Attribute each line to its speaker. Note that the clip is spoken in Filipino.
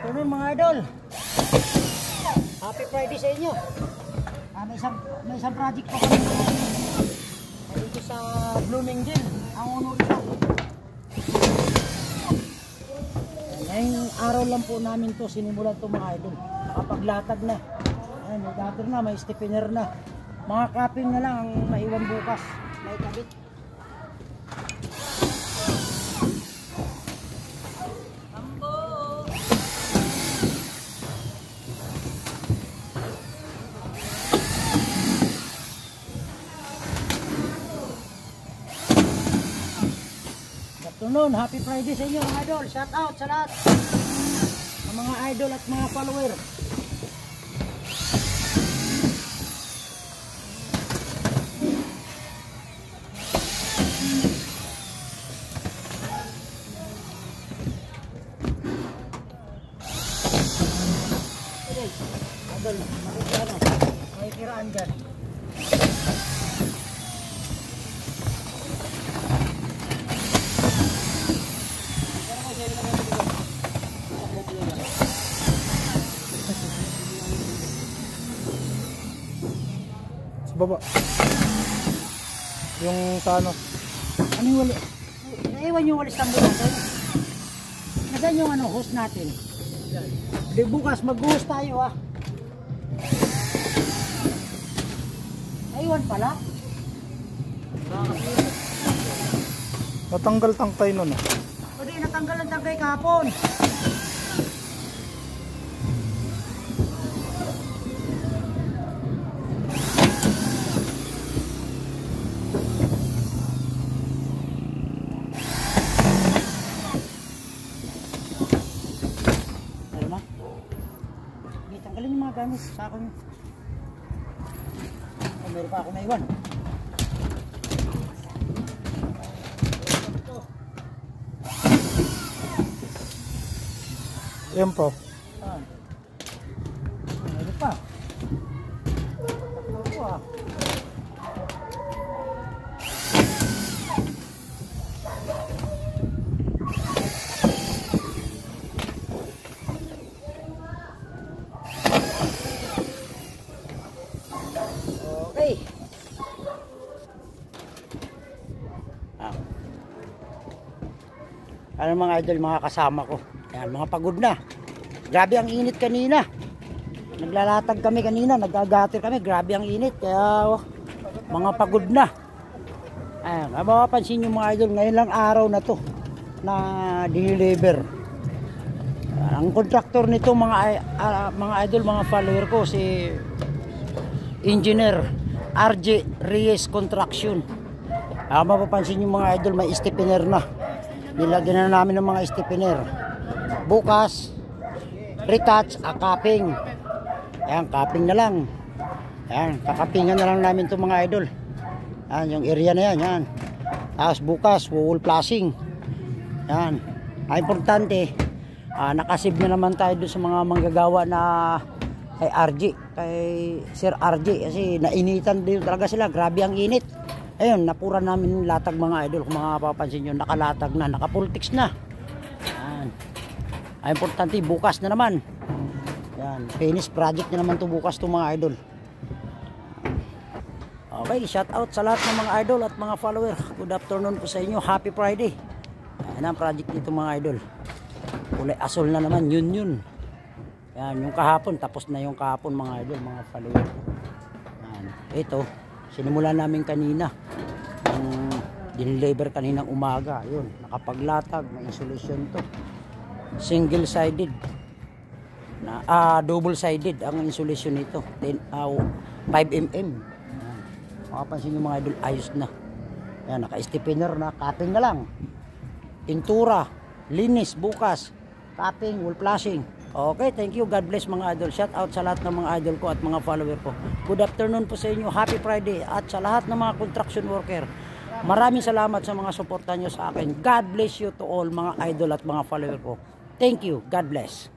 Speaker 1: afternoon mga idol. Happy Friday sa inyo. May isang project pa kami dito sa Bloomingdale. Ang unod ito. Ngayong araw lang po namin to sinimulan to mga idol. Nakapaglatag na. Ayan, may gutter na, may stiffener na. Mga capping na lang ang maiwan bukas. May kabit. Afternoon, happy Friday sa inyo mga idol. Shout out sa lahat ng mga idol at mga follower. Idol, may kiraan dyan.
Speaker 2: Sa baba. Yung sa ano?
Speaker 1: Ano yung wali? Naiwan yung walis tambo natin. Nasaan yung ano, host natin? Di bukas mag-host tayo ah. Naiwan pala.
Speaker 2: Natanggal tangkay nun ah.
Speaker 1: O di, natanggal ang tangkay kahapon. Tanggalin yung mga gamit sa akin. Meron pa ako naiwan.
Speaker 2: Yan po.
Speaker 1: Meron pa. Tatlo ko ah. Okay. Ano mga idol, mga kasama ko. Ayan, mga pagod na. Grabe ang init kanina. Naglalatag kami kanina, nagagatir kami. Grabe ang init. Kaya mga pagod na. Ayan, mapapansin nyo mga idol, ngayon lang araw na to na deliver. Ang kontraktor nito mga idol, mga follower ko, si Engineer RJ Reyes Construction. Mapapansin nyo mga idol, may stiffener na. Nilagyan na namin ng mga stiffener. Bukas retouch, capping. Ayan, capping na lang. Ayan, kakapingan na lang namin itong mga idol. Ayan, yung area na yan, yan. Tapos bukas wall flashing. Ayan, importante, nakasib na naman tayo doon sa mga manggagawa na kay RJ, kay Sir RJ, kasi nainitan din talaga sila. Grabe ang init. Ayun, napura namin latag mga idol. Kung mga papansin nyo, nakalatag na, nakapultiks na. Yan. Ay, importante, bukas na naman. Yan, finish project na naman to bukas to mga idol. Okay, shout out sa lahat ng mga idol at mga follower. Good afternoon po sa inyo. Happy Friday. Yan ang project dito mga idol. Kulay asol na naman, yun. Yan, yung kahapon, tapos na yung kahapon mga idol, mga follower. Yan, ito, sinimulan namin kanina. Yung dineliver kaninang umaga, yun, nakapaglatag, may insulation to. Single sided. Double sided ang insulation nito. 5 mm. Makapansin yung mga idol, ayos na. Yan, naka-stiffener na, capping na lang. Pintura, linis, bukas, capping, wall flashing. Okay, thank you. God bless mga idol. Shout out sa lahat ng mga idol ko at mga follower ko. Good afternoon po sa inyo. Happy Friday. At sa lahat ng mga construction worker, maraming salamat sa mga suporta nyo sa akin. God bless you to all mga idol at mga follower ko. Thank you. God bless.